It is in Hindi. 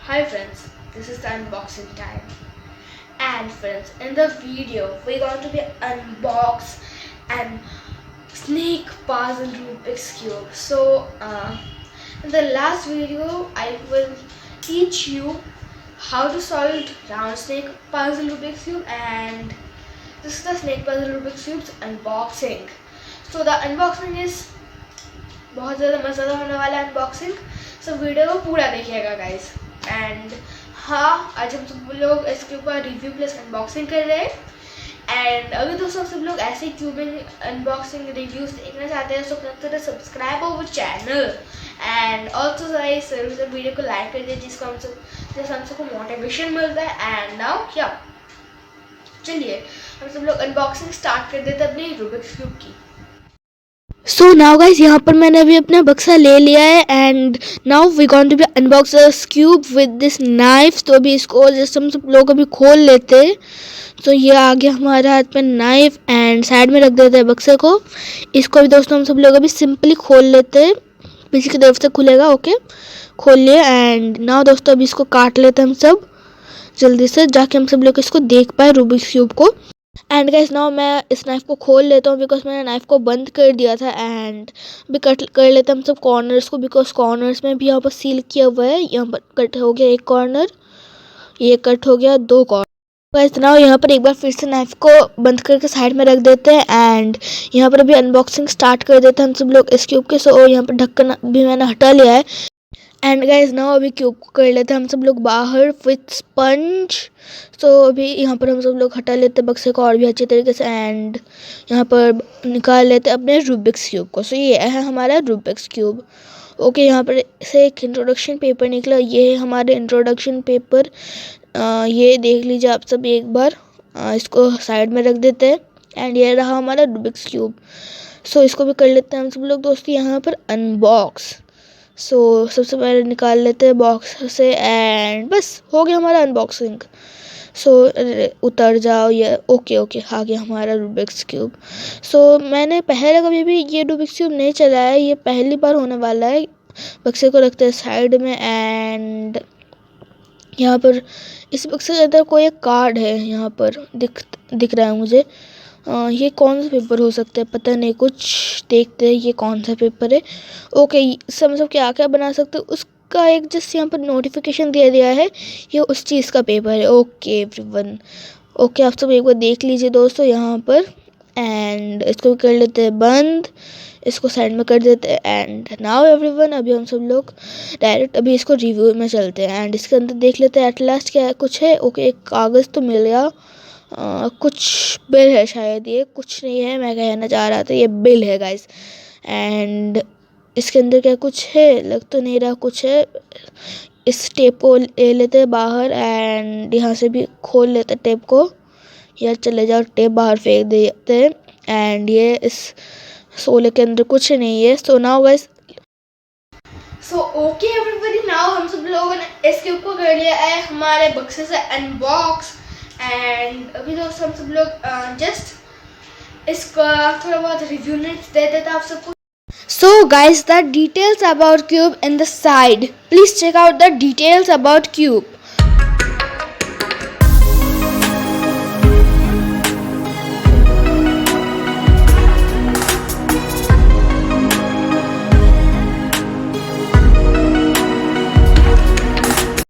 Hi friends, this is the unboxing time. And friends, in the video we're going to be unbox and snake puzzle Rubik's Cube. So in the last video I will teach you how to solve round snake puzzle Rubik's Cube, and this is the snake puzzle Rubik's Cube's unboxing. So the unboxing is बहुत ज़्यादा मज़ेदार होने वाला है अनबॉक्सिंग. सो वीडियो को पूरा देखिएगा गाइस. एंड हाँ, आज हम सब लोग इसके ऊपर रिव्यू प्लस अनबॉक्सिंग कर रहे हैं. एंड अभी दोस्तों सब लोग ऐसे क्यूबिंग अनबॉक्सिंग रिव्यूज देखना चाहते हैं, so consider subscribe our channel. And also guys video को लाइक कर दीजिए जिससे हम सबको मोटिवेशन मिलता है. एंड नाउ क्या, चलिए हम सब लोग अनबॉक्सिंग स्टार्ट कर देते हैं अपनी रूबिक्स क्यूब की. सो नाउ गाइस, यहाँ पर मैंने अभी अपना बक्सा ले लिया है and now we going to be unbox this cube with this knife. तो अभी इसको जस्ट हम सब लोग अभी खोल लेते हैं. तो ये आ गया हमारे हाथ में नाइफ एंड साइड में रख देते हैं बक्से को. इसको भी दोस्तों हम सब लोग अभी सिंपली खोल लेते हैं. पीछे की तरफ से खुलेगा. ओके, खोल लिया. एंड नाउ दोस्तों अभी इसको काट लेते हैं हम सब जल्दी से, जाके हम सब लोग इसको देख पाए रूबिक्स क्यूब को. एंड गाइस नाउ मैं इस नाइफ को खोल लेता हूँ बिकॉज मैंने नाइफ को बंद कर दिया था. एंड भी कट कर लेते हैं हम सब कॉर्नर्स को बिकॉज कॉर्नर्स में भी यहाँ पर सील किया हुआ है. यहाँ पर कट हो गया एक कॉर्नर, ये कट हो गया दो कॉर्नर. गाइस नाउ यहाँ पर एक बार फिर से नाइफ को बंद करके साइड में रख देते हैं. एंड यहाँ पर अभी अनबॉक्सिंग स्टार्ट कर देते हैं हम सब लोग इस क्यूब के. सो यहाँ पर ढक्कन भी मैंने हटा लिया है. एंड गाइज नाउ अभी क्यूब को कर लेते हैं हम सब लोग बाहर विथ स्पंज. तो अभी यहाँ पर हम सब लोग हटा लेते हैं बक्से को और भी अच्छे तरीके से. एंड यहाँ पर निकाल लेते हैं अपने रूबिक्स क्यूब को. सो ये है हमारा रूबिक्स क्यूब. ओके, यहाँ पर से एक इंट्रोडक्शन पेपर निकला. ये है हमारे इंट्रोडक्शन पेपर. ये देख लीजिए आप सब एक बार. इसको साइड में रख देते हैं. एंड ये रहा हमारा रूबिक्स क्यूब. सो इसको भी कर लेते हैं हम सब लोग दोस्तों यहाँ पर अनबॉक्स. सो सबसे पहले निकाल लेते हैं बॉक्स से. एंड बस हो गया हमारा अनबॉक्सिंग. सो उतर जाओ ये. ओके आ गया हमारा रूबिक्स क्यूब. सो मैंने पहले कभी भी ये रूबिक्स क्यूब नहीं चलाया है, ये पहली बार होने वाला है. बक्से को रखते हैं साइड में. एंड यहाँ पर इस बक्से के अंदर कोई एक कार्ड है यहाँ पर दिख रहा है मुझे. ये कौन सा पेपर हो सकता है पता नहीं, कुछ देखते हैं ये कौन सा पेपर है. ओके, सब क्या क्या बना सकते हैं उसका एक जस्ट यहाँ पर नोटिफिकेशन दिया है. ये उस चीज़ का पेपर है. ओके एवरीवन, ओके आप सब एक बार देख लीजिए दोस्तों यहाँ पर. एंड इसको कर लेते हैं बंद, इसको साइड में कर देते हैं. एंड नाउ एवरीवन अभी हम सब लोग डायरेक्ट अभी इसको रिव्यू में चलते हैं. एंड इसके अंदर देख लेते हैं एट लास्ट क्या कुछ है. ओके, एक कागज़ तो मिल गया. कुछ बिल है शायद, ये कुछ नहीं है, मैं कहना चाह रहा था ये बिल है गाइस. एंड इसके अंदर क्या कुछ है लग तो नहीं रहा कुछ है. इस टेप को ले लेते हैं बाहर. एंड यहाँ से भी खोल लेते टेप को. यार चले जाओ, टेप बाहर फेंक देते हैं. एंड ये इस सोले के अंदर कुछ नहीं है. So now guys, so okay everybody, now हम सब लोगों ने इसके ऊपर कर लिया है हमारे बक्से से अनबॉक्स. एंड अभी दोस्तों हम सब लोग जस्ट इसका थोड़ा बहुत रिव्यू दे देते हैं आप सबको. so guys, the details about cube in the side. Please check out the details about cube.